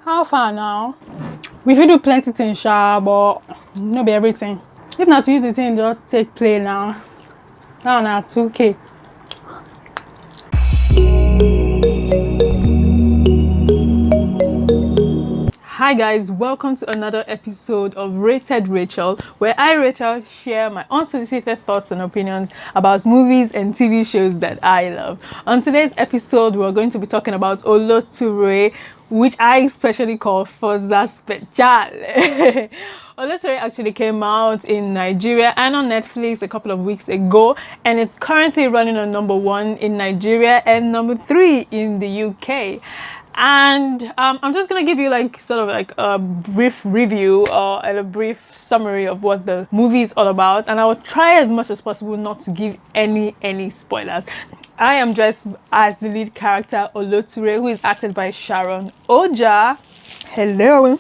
How far now? We fit do plenty things, sha, but no be everything. If not to use the thing, just take play now. Now na 2K. Hi guys, welcome to another episode of Rated Rachael, where I, Rachael, share my unsolicited thoughts and opinions about movies and TV shows that I love. On today's episode, we're going to be talking about Oloture, which I especially call Forza Special. Oloture actually came out in Nigeria and on Netflix a couple of weeks ago, and it's currently running on #1 in Nigeria and #3 in the UK. And I'm just gonna give you like sort of like a brief review or a brief summary of what the movie is all about, and I will try as much as possible not to give any spoilers. I am dressed as the lead character Oloture, who is acted by Sharon Oja. Hello,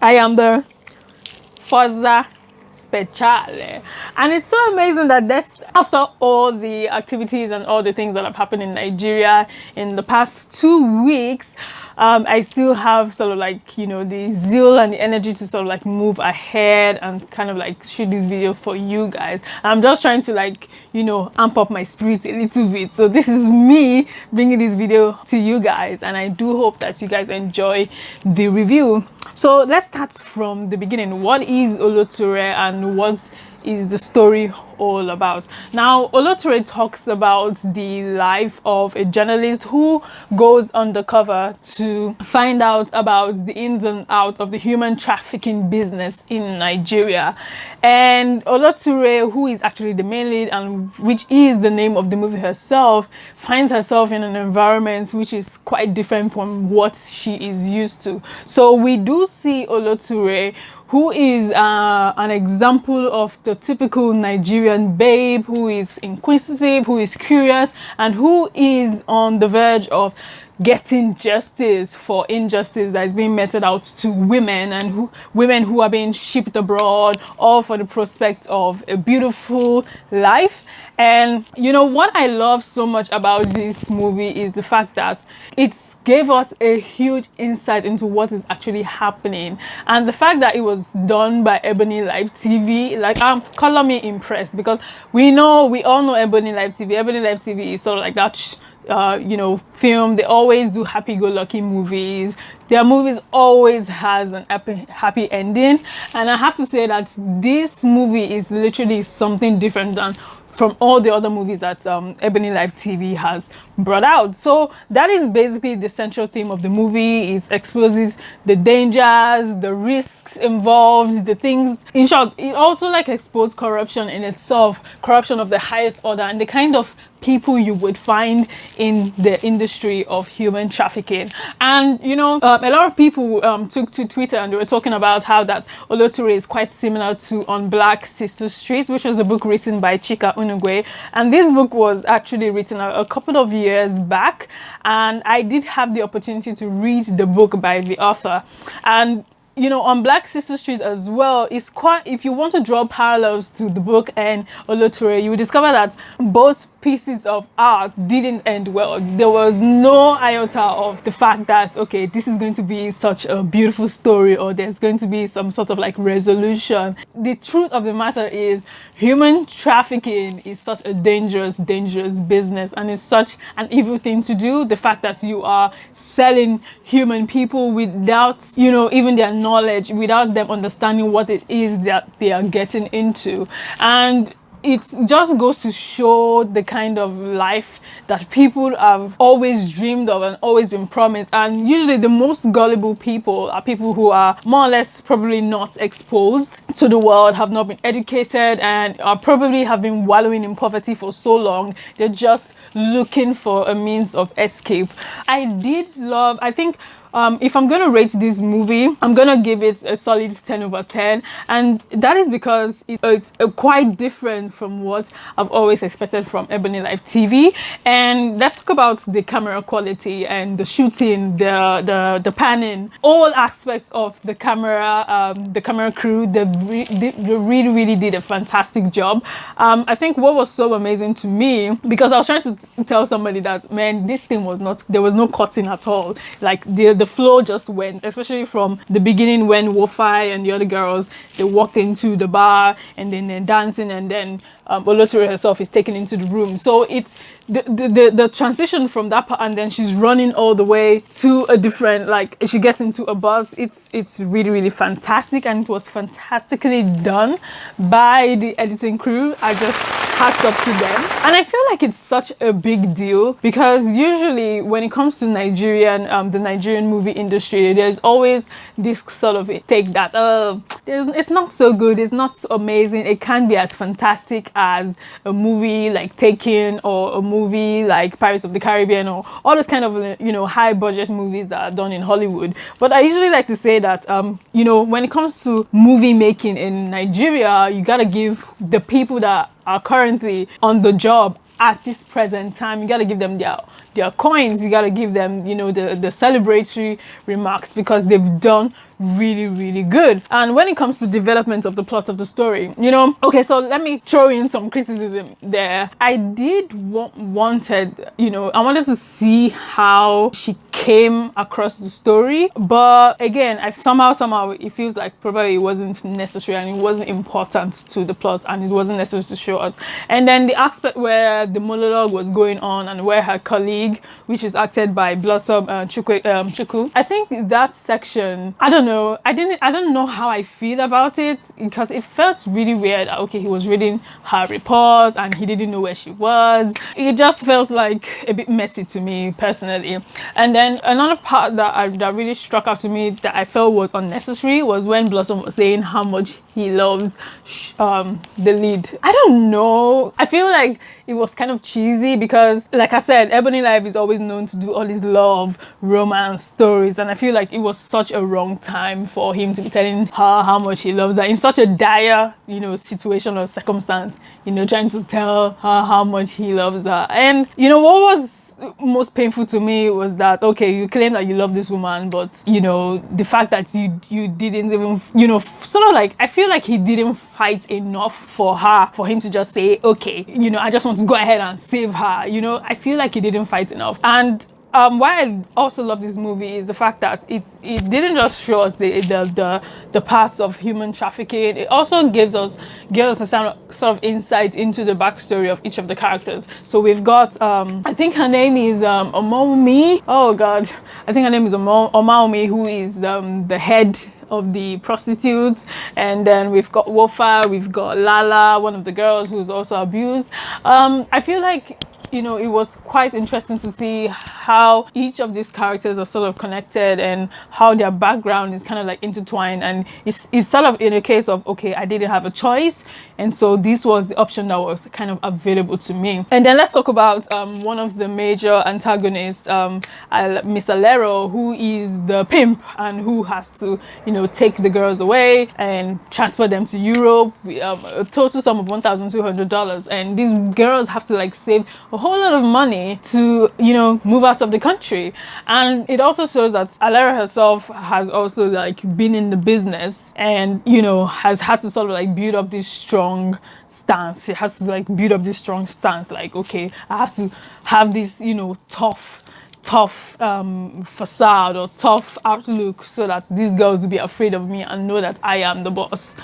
I am the Forza Speciale. And it's so amazing that this, after all the activities and all the things that have happened in Nigeria in the past 2 weeks, I still have sort of like, you know, the zeal and the energy to sort of like move ahead and kind of like shoot this video for you guys. I'm just trying to like, you know, amp up my spirit a little bit. So this is me bringing this video to you guys, and I do hope that you guys enjoy the review. So let's start from the beginning. What is Oloture and what is the story all about? Now, Oloture talks about the life of a journalist who goes undercover to find out about the ins and outs of the human trafficking business in Nigeria. And Oloture, who is actually the main lead and which is the name of the movie herself, finds herself in an environment which is quite different from what she is used to. So we do see Oloture, who is an example of the typical Nigerian babe, who is inquisitive, who is curious, and who is on the verge of getting justice for injustice that is being meted out to women, and women who are being shipped abroad, all for the prospect of a beautiful life. And you know what I love so much about this movie is the fact that it gave us a huge insight into what is actually happening, and the fact that it was done by Ebony Live TV, like, color me impressed, because we all know Ebony Live TV. Ebony Live TV is sort of like that you know, film. They always do happy-go-lucky movies. Their movies always has an happy ending, and I have to say that this movie is literally something different than from all the other movies that Ebony Live TV has brought out. So that is basically the central theme of the movie. It exposes the dangers, the risks involved, the things. In short, it also like exposes corruption in itself, corruption of the highest order, and the kind of people you would find in the industry of human trafficking. And you know, a lot of people took to Twitter and they were talking about how that Oloture is quite similar to On Black Sister Streets, which was a book written by Chika Unugwe. And this book was actually written a couple of years back, and I did have the opportunity to read the book by the author. And you know, On Black Sister Streets as well is quite, if you want to draw parallels to the book and Oloture, you will discover that both pieces of art didn't end well. There was no iota of the fact that, okay, this is going to be such a beautiful story, or there's going to be some sort of like resolution. The truth of the matter is, human trafficking is such a dangerous business, and it's such an evil thing to do. The fact that you are selling human people without, you know, even their knowledge, without them understanding what it is that they are getting into. And it just goes to show the kind of life that people have always dreamed of and always been promised. And usually the most gullible people are people who are more or less probably not exposed to the world, have not been educated, and are probably have been wallowing in poverty for so long. They're just looking for a means of escape. I think if I'm gonna rate this movie, I'm gonna give it a solid 10/10, and that is because it's quite different from what I've always expected from Ebony Live TV. And let's talk about the camera quality and the shooting, the panning, all aspects of the camera crew. They really did a fantastic job. I think what was so amazing to me, because I was trying to tell somebody that, man, this thing was not, there was no cutting at all. Like the the flow just went, especially from the beginning when Wofi and the other girls, they walked into the bar and then they're dancing, and then Oloture herself is taken into the room. So it's the transition from that part, and then she's running all the way to a different, like she gets into a bus. It's really, really fantastic, and it was fantastically done by the editing crew. I just hats up to them. And I feel like it's such a big deal because usually when it comes to the Nigerian movie industry, there's always this sort of take that it's not so good, it's not so amazing, it can't be as fantastic as a movie like Taken or a movie like Pirates of the Caribbean or all those kind of high budget movies that are done in Hollywood. But I usually like to say that when it comes to movie making in Nigeria, you gotta give the people that are currently on the job at this present time, you got to give them their coins, you got to give them the celebratory remarks, because they've done really, really good. And when it comes to development of the plot of the story, okay, so let me throw in some criticism there. I did I wanted to see how she came across the story, but again, somehow it feels like probably it wasn't necessary and it wasn't important to the plot, and it wasn't necessary to show us. And then the aspect where the monologue was going on and where her colleague, which is acted by Blossom Chukwu, I think that section, I don't know how I feel about it, because it felt really weird. Okay, he was reading her report and he didn't know where she was. It just felt like a bit messy to me personally. And then another part that really struck out to me that I felt was unnecessary was when Blossom was saying how much he loves the lead. I don't know, I feel like it was kind of cheesy because, like I said, Ebony Life is always known to do all these love romance stories, and I feel like it was such a wrong time for him to be telling her how much he loves her in such a dire situation or circumstance, trying to tell her how much he loves her. And what was most painful to me was that, okay, you claim that you love this woman, but the fact that you didn't even sort of like, I feel like he didn't fight enough for him to just say, okay, I just want to go ahead and save her. I feel like he didn't fight enough. And why I also love this movie is the fact that it didn't just show us the parts of human trafficking. It also gives us a sort of insight into the backstory of each of the characters. So we've got I think her name is Omaumi. Oh God, I think her name is Omaumi, who is the head of the prostitutes. And then we've got Wofa, we've got Lala, one of the girls who's also abused. I feel like it was quite interesting to see how each of these characters are sort of connected and how their background is kind of like intertwined. And it's sort of in a case of, okay, I didn't have a choice, and so this was the option that was kind of available to me. And then let's talk about one of the major antagonists, Miss Alero, who is the pimp and who has to take the girls away and transfer them to Europe, a total sum of $1,200. And these girls have to like save a whole lot of money to move out of the country. And it also shows that Alera herself has also like been in the business and has had to sort of like build up this strong stance. She has to like build up this strong stance, like, okay, I have to have this tough facade or tough outlook so that these girls will be afraid of me and know that I am the boss.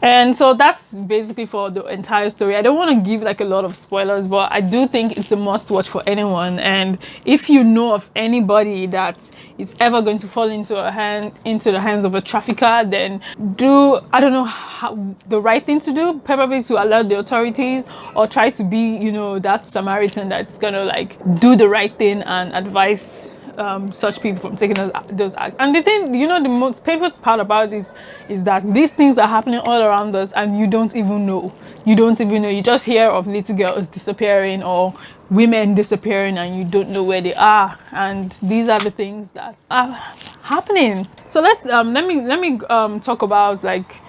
And so that's basically for the entire story. I don't want to give like a lot of spoilers, but I do think it's a must watch for anyone. And if you know of anybody that is ever going to fall into the hands of a trafficker, then do, I don't know the right thing to do, probably to alert the authorities, or try to be that Samaritan that's gonna like do the right thing and advise such people from taking those acts. And the thing, the most painful part about this is that these things are happening all around us and you don't even know. You just hear of little girls disappearing or women disappearing and you don't know where they are. And these are the things that are happening. So let me talk about like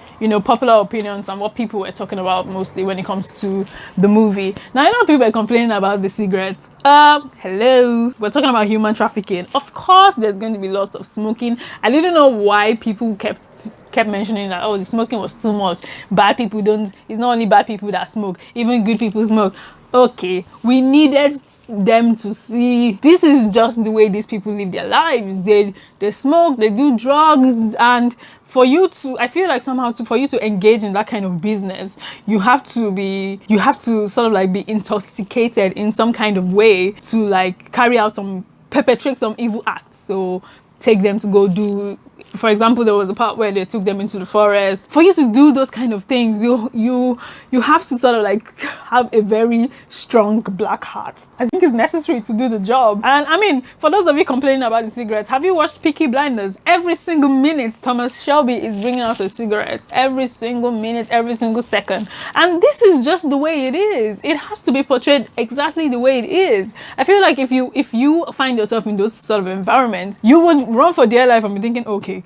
popular opinions and what people were talking about mostly when it comes to the movie. Now, I know people are complaining about the cigarettes. Hello. We're talking about human trafficking. Of course, there's going to be lots of smoking. I didn't know why people kept mentioning that, oh, the smoking was too much. Bad people don't, it's not only bad people that smoke, even good people smoke. okay, we needed them to see this is just the way these people live their lives. They smoke, they do drugs, and for you to, I feel like somehow to, for you to engage in that kind of business, you have to sort of like be intoxicated in some kind of way to like perpetrate some evil acts. So take them to go do, for example, there was a part where they took them into the forest. For you to do those kind of things, you have to sort of like have a very strong black heart. I think it's necessary to do the job. And I mean, for those of you complaining about the cigarettes, have you watched Peaky Blinders? Every single minute Thomas Shelby is bringing out a cigarette, every single minute, every single second. And this is just the way it is. It has to be portrayed exactly the way it is. I feel like if you find yourself in those sort of environments, you would run for dear life and be thinking, okay,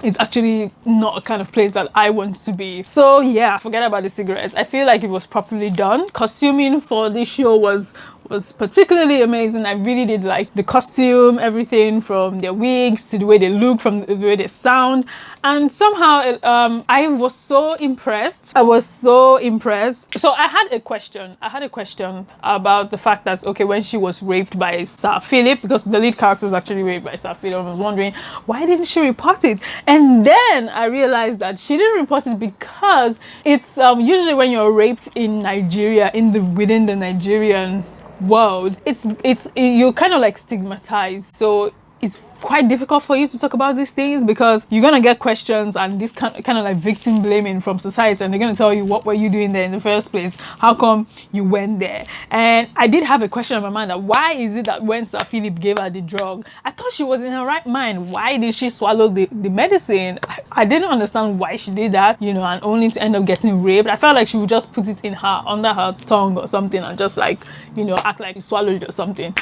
it's actually not a kind of place that I want to be. So yeah, forget about the cigarettes. I feel like it was properly done. Costuming for this show was particularly amazing. I really did like the costume, everything from their wigs to the way they look, from the way they sound. And somehow I was so impressed. So I had a question about the fact that, okay, when she was raped by Sir Philip, because the lead character was actually raped by Sir Philip, I was wondering, why didn't she report it? And then I realized that she didn't report it because it's usually when you're raped in Nigeria, within the Nigerian world, you're kind of like stigmatized. So it's quite difficult for you to talk about these things because you're gonna get questions and this kind of like victim blaming from society, and they're gonna tell you, what were you doing there in the first place? How come you went there? And I did have a question in my mind, that why is it that when Sir Philip gave her the drug, I thought she was in her right mind. Why did she swallow the medicine? I didn't understand why she did that, and only to end up getting raped. I felt like she would just put it under her tongue or something and just like, act like she swallowed it or something,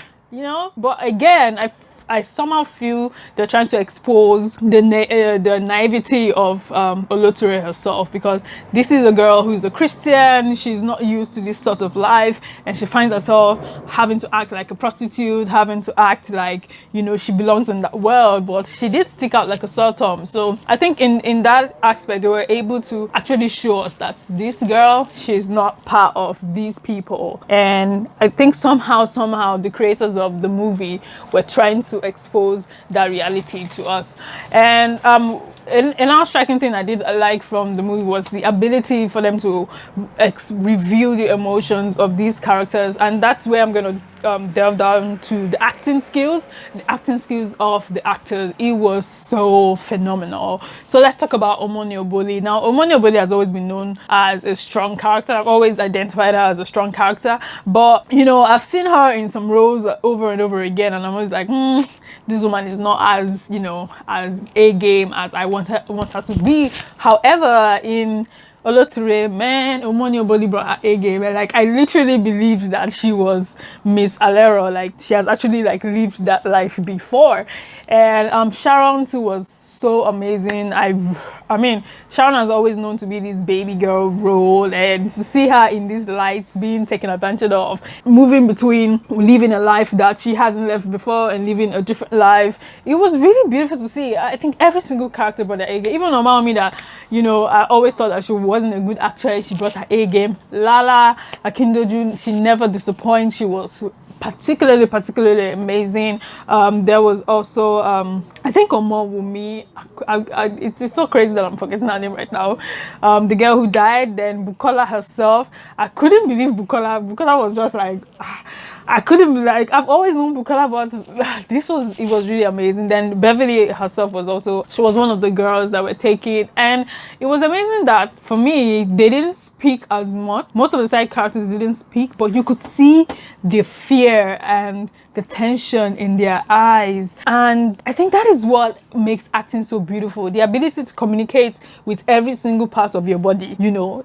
But again, I somehow feel they're trying to expose the naivety of Oloture herself, because this is a girl who's a Christian. She's not used to this sort of life, and she finds herself having to act like a prostitute, having to act like, she belongs in that world. But she did stick out like a sore thumb. So I think in that aspect, they were able to actually show us that this girl, she's not part of these people. And I think somehow the creators of the movie were trying to expose that reality to us. And another striking thing I did like from the movie was the ability for them to reveal the emotions of these characters. And that's where I'm going to delve down to the acting skills of the actors. It was so phenomenal. So let's talk about Omoni Oboli. Now, Omoni Oboli has always been known as a strong character. I've always identified her as a strong character, but I've seen her in some roles over and over again, and I'm always like, this woman is not as as a game as I want her to be. However, in Oloture, man, Omoni Oboli brought her A game. Like, I literally believed that she was Miss Alero. Like, she has actually like lived that life before. And Sharon too was so amazing. I mean, Sharon has always known to be this baby girl role, and to see her in these lights being taken advantage of, moving between living a life that she hasn't lived before and living a different life, it was really beautiful to see. I think every single character brought their A game. Even Omami, that I always thought that she wasn't a good actress, she brought her A game. Lala Akindoju, she never disappoints. She was particularly amazing. There was also I think Omowumi. It's so crazy that I'm forgetting her name right now. The girl who died, then Bukola herself. I couldn't believe Bukola was just like, I couldn't be like, I've always known Bukola, but it was really amazing. Then Beverly herself she was one of the girls that were taken, and it was amazing that for me, they didn't speak as much. Most of the side characters didn't speak, but you could see the fear and the tension in their eyes. And I think that is what makes acting so beautiful, the ability to communicate with every single part of your body,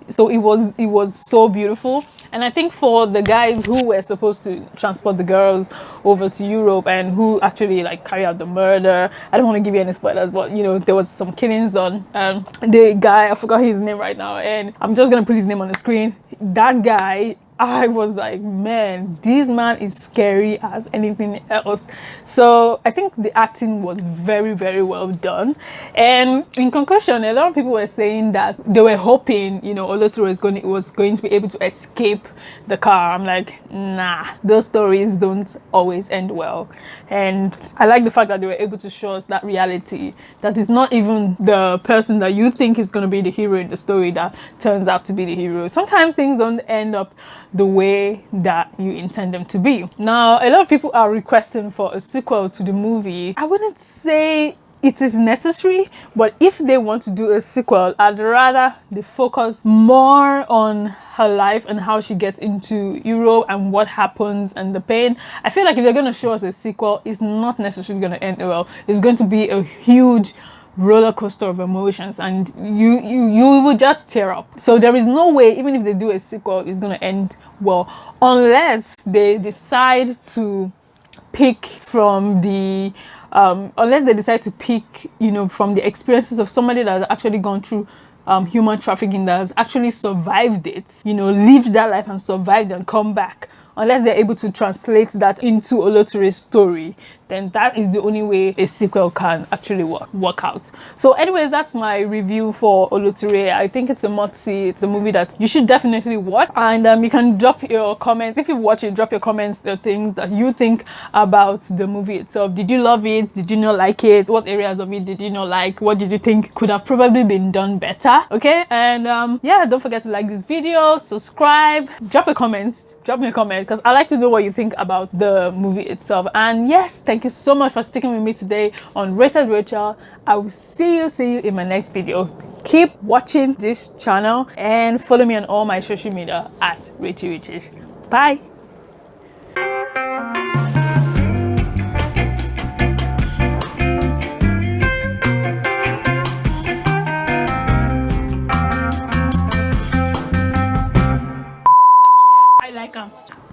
So it was so beautiful. And I think for the guys who were supposed to transport the girls over to Europe and who actually like carry out the murder, I don't want to give you any spoilers, but there was some killings done. The guy, I forgot his name right now, and I'm just gonna put his name on the screen. That guy, I was like, man, this man is scary as anything else. So I think the acting was very, very well done. And in conclusion, a lot of people were saying that they were hoping, you know, Oloture was going to be able to escape the car. I'm like, nah, those stories don't always end well. And I like the fact that they were able to show us that reality, that it's not even the person that you think is going to be the hero in the story that turns out to be the hero. Sometimes things don't end up the way that you intend them to be. Now, a lot of people are requesting for a sequel to the movie. I wouldn't say it is necessary, but if they want to do a sequel, I'd rather they focus more on her life and how she gets into Europe and what happens and the pain. I feel like if they're going to show us a sequel, it's not necessarily going to end well. It's going to be a huge roller coaster of emotions, and you will just tear up. So there is no way, even if they do a sequel, it's going to end well, unless they decide to pick from the unless they decide to pick, you know, from the experiences of somebody that has actually gone through human trafficking, that has actually survived it, you know, lived that life and survived and come back. Unless they're able to translate that into Oloture's story, then that is the only way a sequel can actually work out. So anyways, that's my review for Oloture. I think it's a must-see. It's a movie that you should definitely watch. And you can drop your comments. If you watch it, drop your comments, the things that you think about the movie itself. Did you love it? Did you not like it? What areas of it did you not like? What did you think could have probably been done better? Okay, and yeah, don't forget to like this video, subscribe, drop a comment. Drop me a comment, because I like to know what you think about the movie itself. And yes, thank you so much for sticking with me today on Rated Rachael. I will see you in my next video. Keep watching this channel and follow me on all my social media at Rachael. Bye.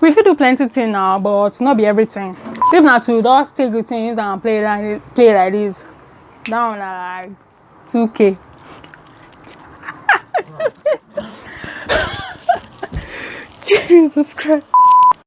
We fit do plenty things now, but not be everything. If not to just take the things and play like this, down like 2K. Jesus Christ.